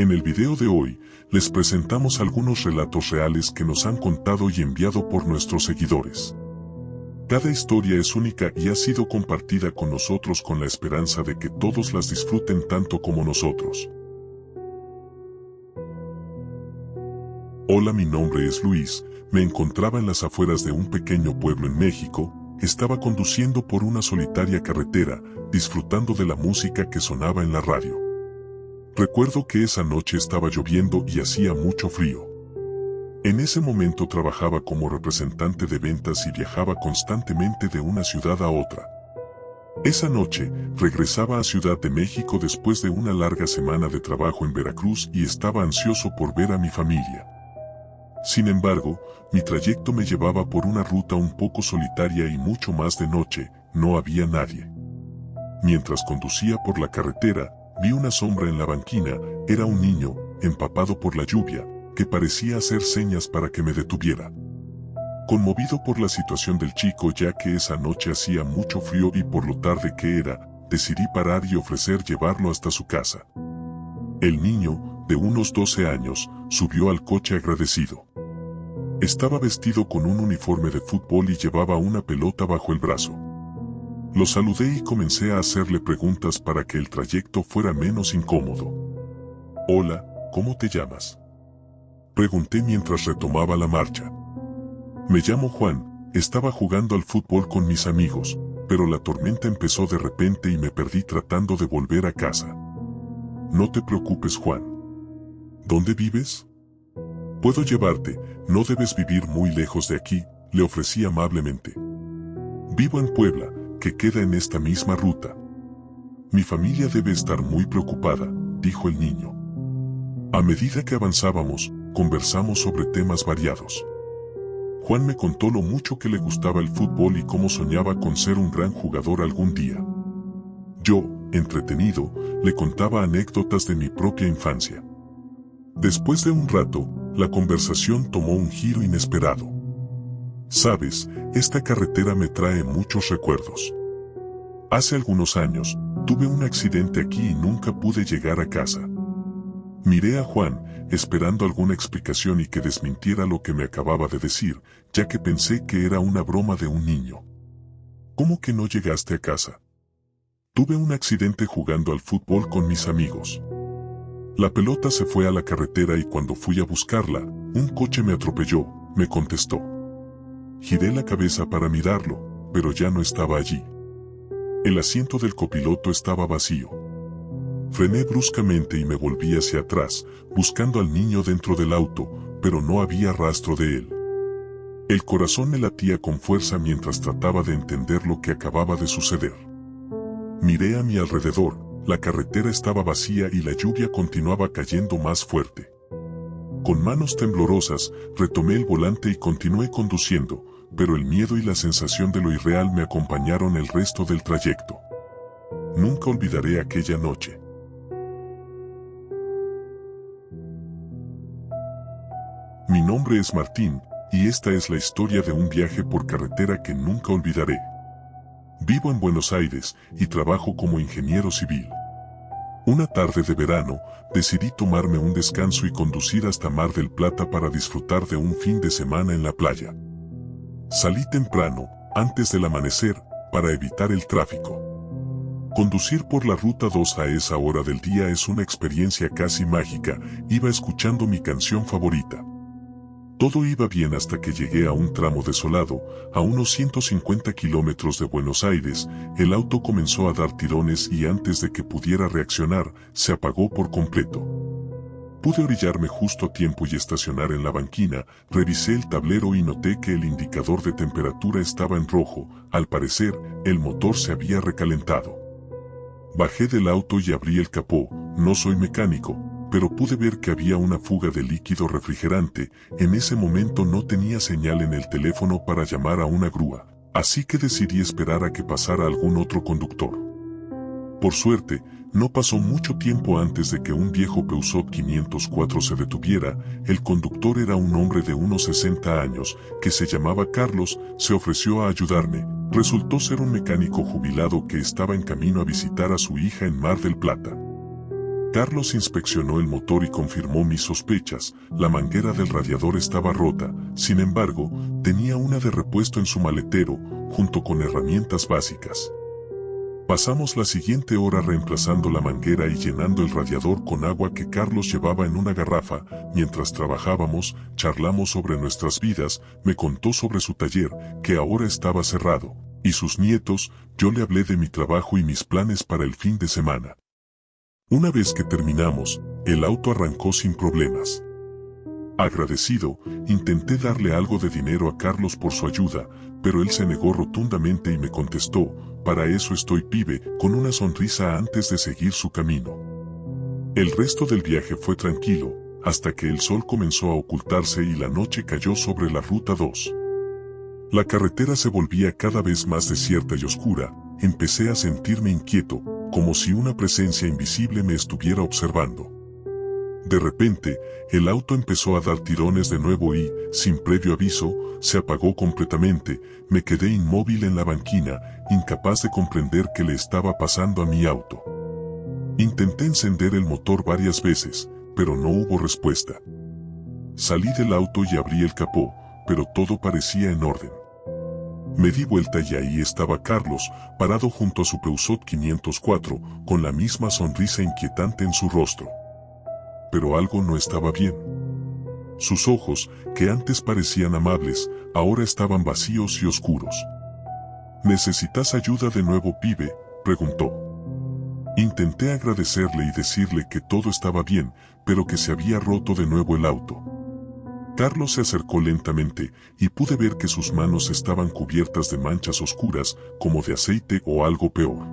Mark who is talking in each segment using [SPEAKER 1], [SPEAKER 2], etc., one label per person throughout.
[SPEAKER 1] En el video de hoy, les presentamos algunos relatos reales que nos han contado y enviado por nuestros seguidores. Cada historia es única y ha sido compartida con nosotros con la esperanza de que todos las disfruten tanto como nosotros. Hola, mi nombre es Luis, me encontraba en las afueras de un pequeño pueblo en México, estaba conduciendo por una solitaria carretera, disfrutando de la música que sonaba en la radio. Recuerdo que esa noche estaba lloviendo y hacía mucho frío. En ese momento trabajaba como representante de ventas y viajaba constantemente de una ciudad a otra. Esa noche, regresaba a Ciudad de México después de una larga semana de trabajo en Veracruz y estaba ansioso por ver a mi familia. Sin embargo, mi trayecto me llevaba por una ruta un poco solitaria y mucho más de noche, no había nadie. Mientras conducía por la carretera, vi una sombra en la banquina, era un niño, empapado por la lluvia, que parecía hacer señas para que me detuviera. Conmovido por la situación del chico ya que esa noche hacía mucho frío y por lo tarde que era, decidí parar y ofrecer llevarlo hasta su casa. El niño, de unos 12 años, subió al coche agradecido. Estaba vestido con un uniforme de fútbol y llevaba una pelota bajo el brazo. Lo saludé y comencé a hacerle preguntas para que el trayecto fuera menos incómodo. Hola, ¿cómo te llamas?, pregunté mientras retomaba la marcha. Me llamo Juan, estaba jugando al fútbol con mis amigos, pero la tormenta empezó de repente y me perdí tratando de volver a casa. No te preocupes, Juan. ¿Dónde vives? Puedo llevarte, no debes vivir muy lejos de aquí, le ofrecí amablemente. Vivo en Puebla, que queda en esta misma ruta. Mi familia debe estar muy preocupada, dijo el niño. A medida que avanzábamos, conversamos sobre temas variados. Juan me contó lo mucho que le gustaba el fútbol y cómo soñaba con ser un gran jugador algún día. Yo, entretenido, le contaba anécdotas de mi propia infancia. Después de un rato, la conversación tomó un giro inesperado. Sabes, esta carretera me trae muchos recuerdos. Hace algunos años, tuve un accidente aquí y nunca pude llegar a casa. Miré a Juan, esperando alguna explicación y que desmintiera lo que me acababa de decir, ya que pensé que era una broma de un niño. ¿Cómo que no llegaste a casa? Tuve un accidente jugando al fútbol con mis amigos. La pelota se fue a la carretera y cuando fui a buscarla, un coche me atropelló, me contestó. Giré la cabeza para mirarlo, pero ya no estaba allí. El asiento del copiloto estaba vacío. Frené bruscamente y me volví hacia atrás, buscando al niño dentro del auto, pero no había rastro de él. El corazón me latía con fuerza mientras trataba de entender lo que acababa de suceder. Miré a mi alrededor, la carretera estaba vacía y la lluvia continuaba cayendo más fuerte. Con manos temblorosas, retomé el volante y continué conduciendo, pero el miedo y la sensación de lo irreal me acompañaron el resto del trayecto. Nunca olvidaré aquella noche. Mi nombre es Martín, y esta es la historia de un viaje por carretera que nunca olvidaré. Vivo en Buenos Aires y trabajo como ingeniero civil. Una tarde de verano, decidí tomarme un descanso y conducir hasta Mar del Plata para disfrutar de un fin de semana en la playa. Salí temprano, antes del amanecer, para evitar el tráfico. Conducir por la Ruta 2 a esa hora del día es una experiencia casi mágica, iba escuchando mi canción favorita. Todo iba bien hasta que llegué a un tramo desolado, a unos 150 kilómetros de Buenos Aires, el auto comenzó a dar tirones y antes de que pudiera reaccionar, se apagó por completo. Pude orillarme justo a tiempo y estacionar en la banquina, revisé el tablero y noté que el indicador de temperatura estaba en rojo, al parecer, el motor se había recalentado. Bajé del auto y abrí el capó, no soy mecánico, pero pude ver que había una fuga de líquido refrigerante, en ese momento no tenía señal en el teléfono para llamar a una grúa, así que decidí esperar a que pasara algún otro conductor. Por suerte, no pasó mucho tiempo antes de que un viejo Peugeot 504 se detuviera, el conductor era un hombre de unos 60 años, que se llamaba Carlos, se ofreció a ayudarme, resultó ser un mecánico jubilado que estaba en camino a visitar a su hija en Mar del Plata. Carlos inspeccionó el motor y confirmó mis sospechas. La manguera del radiador estaba rota, sin embargo, tenía una de repuesto en su maletero, junto con herramientas básicas. Pasamos la siguiente hora reemplazando la manguera y llenando el radiador con agua que Carlos llevaba en una garrafa. Mientras trabajábamos, charlamos sobre nuestras vidas, me contó sobre su taller, que ahora estaba cerrado, y sus nietos. Yo le hablé de mi trabajo y mis planes para el fin de semana. Una vez que terminamos, el auto arrancó sin problemas. Agradecido, intenté darle algo de dinero a Carlos por su ayuda, pero él se negó rotundamente y me contestó: "Para eso estoy, pibe", con una sonrisa antes de seguir su camino. El resto del viaje fue tranquilo, hasta que el sol comenzó a ocultarse y la noche cayó sobre la Ruta 2. La carretera se volvía cada vez más desierta y oscura. Empecé a sentirme inquieto, como si una presencia invisible me estuviera observando. De repente, el auto empezó a dar tirones de nuevo y, sin previo aviso, se apagó completamente. Me quedé inmóvil en la banquina, incapaz de comprender qué le estaba pasando a mi auto. Intenté encender el motor varias veces, pero no hubo respuesta. Salí del auto y abrí el capó, pero todo parecía en orden. Me di vuelta y ahí estaba Carlos, parado junto a su Peugeot 504, con la misma sonrisa inquietante en su rostro. Pero algo no estaba bien. Sus ojos, que antes parecían amables, ahora estaban vacíos y oscuros. ¿Necesitas ayuda de nuevo, pibe?, preguntó. Intenté agradecerle y decirle que todo estaba bien, pero que se había roto de nuevo el auto. Carlos se acercó lentamente, y pude ver que sus manos estaban cubiertas de manchas oscuras, como de aceite o algo peor.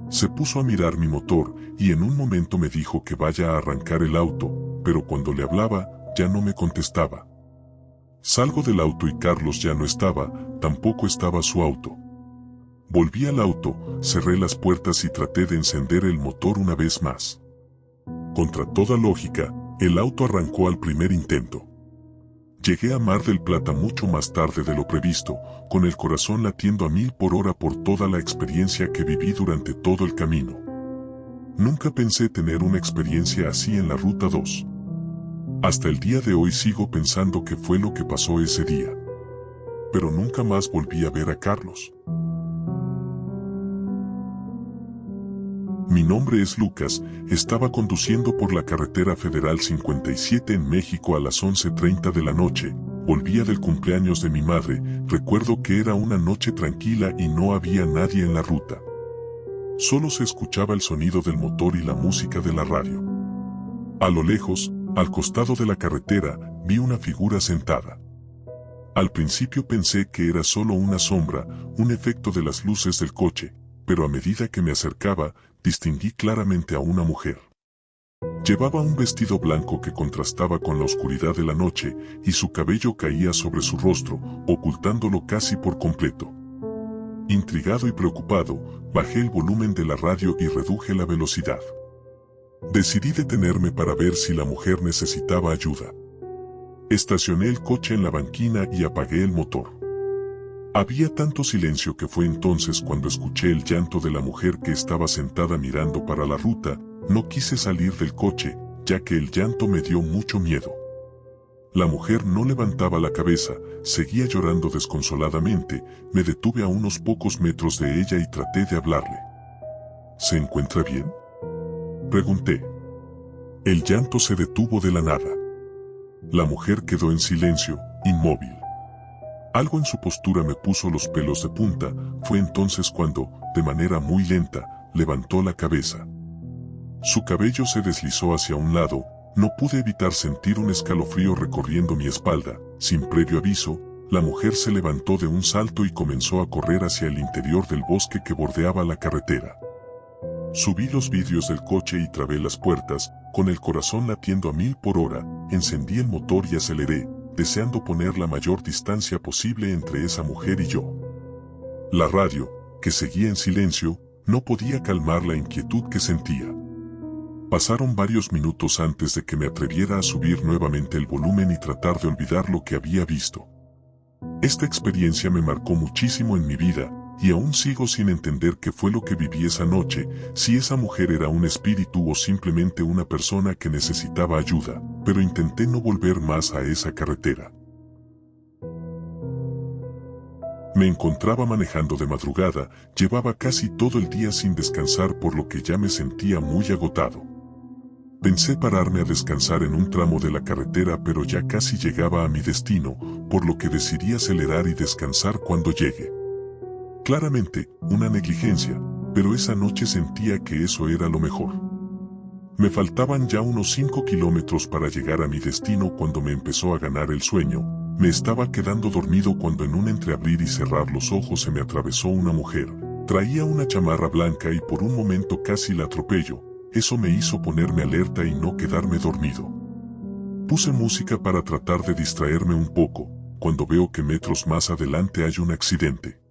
[SPEAKER 1] Se puso a mirar mi motor, y en un momento me dijo que vaya a arrancar el auto, pero cuando le hablaba, ya no me contestaba. Salgo del auto y Carlos ya no estaba, tampoco estaba su auto. Volví al auto, cerré las puertas y traté de encender el motor una vez más. Contra toda lógica, el auto arrancó al primer intento. Llegué a Mar del Plata mucho más tarde de lo previsto, con el corazón latiendo a 1000 por hora por toda la experiencia que viví durante todo el camino. Nunca pensé tener una experiencia así en la Ruta 2. Hasta el día de hoy sigo pensando qué fue lo que pasó ese día. Pero nunca más volví a ver a Carlos. Mi nombre es Lucas. Estaba conduciendo por la carretera Federal 57 en México a las 11:30 de la noche. Volvía del cumpleaños de mi madre. Recuerdo que era una noche tranquila y no había nadie en la ruta. Solo se escuchaba el sonido del motor y la música de la radio. A lo lejos, al costado de la carretera, vi una figura sentada. Al principio pensé que era solo una sombra, un efecto de las luces del coche, pero a medida que me acercaba, distinguí claramente a una mujer. Llevaba un vestido blanco que contrastaba con la oscuridad de la noche, y su cabello caía sobre su rostro, ocultándolo casi por completo. Intrigado y preocupado, bajé el volumen de la radio y reduje la velocidad. Decidí detenerme para ver si la mujer necesitaba ayuda. Estacioné el coche en la banquina y apagué el motor. Había tanto silencio que fue entonces cuando escuché el llanto de la mujer que estaba sentada mirando para la ruta. No quise salir del coche, ya que el llanto me dio mucho miedo. La mujer no levantaba la cabeza, seguía llorando desconsoladamente. Me detuve a unos pocos metros de ella y traté de hablarle. ¿Se encuentra bien?, pregunté. El llanto se detuvo de la nada. La mujer quedó en silencio, inmóvil. Algo en su postura me puso los pelos de punta. Fue entonces cuando, de manera muy lenta, levantó la cabeza. Su cabello se deslizó hacia un lado. No pude evitar sentir un escalofrío recorriendo mi espalda. Sin previo aviso, la mujer se levantó de un salto y comenzó a correr hacia el interior del bosque que bordeaba la carretera. Subí los vidrios del coche y trabé las puertas. Con el corazón latiendo a 1000 por hora, encendí el motor y aceleré, deseando poner la mayor distancia posible entre esa mujer y yo. La radio, que seguía en silencio, no podía calmar la inquietud que sentía. Pasaron varios minutos antes de que me atreviera a subir nuevamente el volumen y tratar de olvidar lo que había visto. Esta experiencia me marcó muchísimo en mi vida, y aún sigo sin entender qué fue lo que viví esa noche, si esa mujer era un espíritu o simplemente una persona que necesitaba ayuda, pero intenté no volver más a esa carretera. Me encontraba manejando de madrugada, llevaba casi todo el día sin descansar por lo que ya me sentía muy agotado. Pensé pararme a descansar en un tramo de la carretera pero ya casi llegaba a mi destino, por lo que decidí acelerar y descansar cuando llegue. Claramente, una negligencia, pero esa noche sentía que eso era lo mejor. Me faltaban ya unos 5 kilómetros para llegar a mi destino cuando me empezó a ganar el sueño. Me estaba quedando dormido cuando en un entreabrir y cerrar los ojos se me atravesó una mujer. Traía una chamarra blanca y por un momento casi la atropello. Eso me hizo ponerme alerta y no quedarme dormido. Puse música para tratar de distraerme un poco, cuando veo que metros más adelante hay un accidente.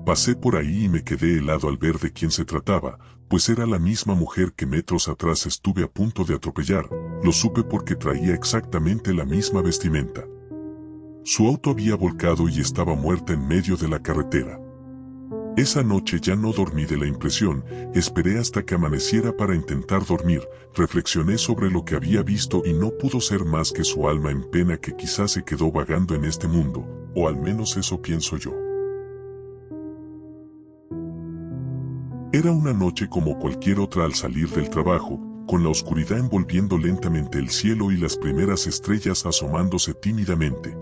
[SPEAKER 1] Pasé por ahí y me quedé helado al ver de quién se trataba, pues era la misma mujer que metros atrás estuve a punto de atropellar. Lo supe porque traía exactamente la misma vestimenta. Su auto había volcado y estaba muerta en medio de la carretera. Esa noche ya no dormí de la impresión, esperé hasta que amaneciera para intentar dormir, reflexioné sobre lo que había visto y no pudo ser más que su alma en pena que quizás se quedó vagando en este mundo, o al menos eso pienso yo. Era una noche como cualquier otra al salir del trabajo, con la oscuridad envolviendo lentamente el cielo y las primeras estrellas asomándose tímidamente.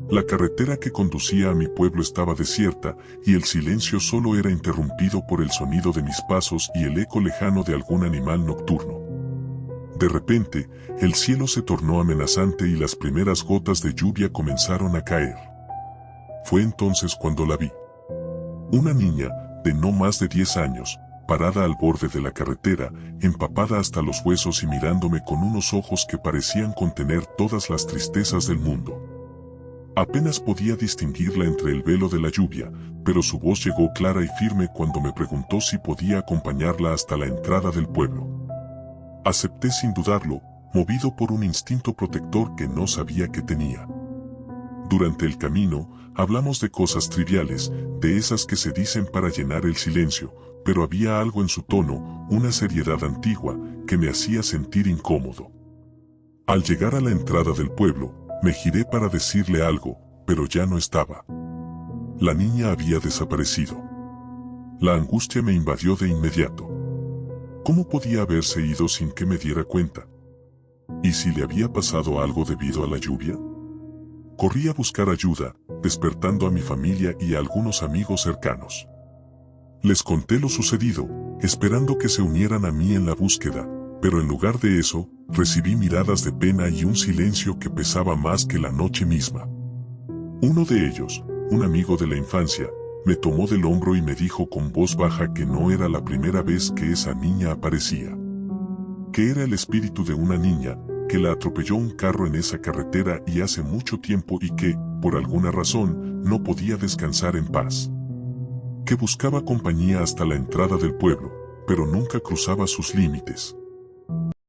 [SPEAKER 1] La carretera que conducía a mi pueblo estaba desierta, y el silencio solo era interrumpido por el sonido de mis pasos y el eco lejano de algún animal nocturno. De repente, el cielo se tornó amenazante y las primeras gotas de lluvia comenzaron a caer. Fue entonces cuando la vi. Una niña, de no más de 10 años, parada al borde de la carretera, empapada hasta los huesos y mirándome con unos ojos que parecían contener todas las tristezas del mundo. Apenas podía distinguirla entre el velo de la lluvia, pero su voz llegó clara y firme cuando me preguntó si podía acompañarla hasta la entrada del pueblo. Acepté sin dudarlo, movido por un instinto protector que no sabía que tenía. Durante el camino, hablamos de cosas triviales, de esas que se dicen para llenar el silencio, pero había algo en su tono, una seriedad antigua, que me hacía sentir incómodo. Al llegar a la entrada del pueblo, me giré para decirle algo, pero ya no estaba. La niña había desaparecido. La angustia me invadió de inmediato. ¿Cómo podía haberse ido sin que me diera cuenta? ¿Y si le había pasado algo debido a la lluvia? Corrí a buscar ayuda, despertando a mi familia y a algunos amigos cercanos. Les conté lo sucedido, esperando que se unieran a mí en la búsqueda, pero en lugar de eso, recibí miradas de pena y un silencio que pesaba más que la noche misma. Uno de ellos, un amigo de la infancia, me tomó del hombro y me dijo con voz baja que no era la primera vez que esa niña aparecía. Que era el espíritu de una niña, que la atropelló un carro en esa carretera y hace mucho tiempo y que, por alguna razón, no podía descansar en paz. Que buscaba compañía hasta la entrada del pueblo, pero nunca cruzaba sus límites.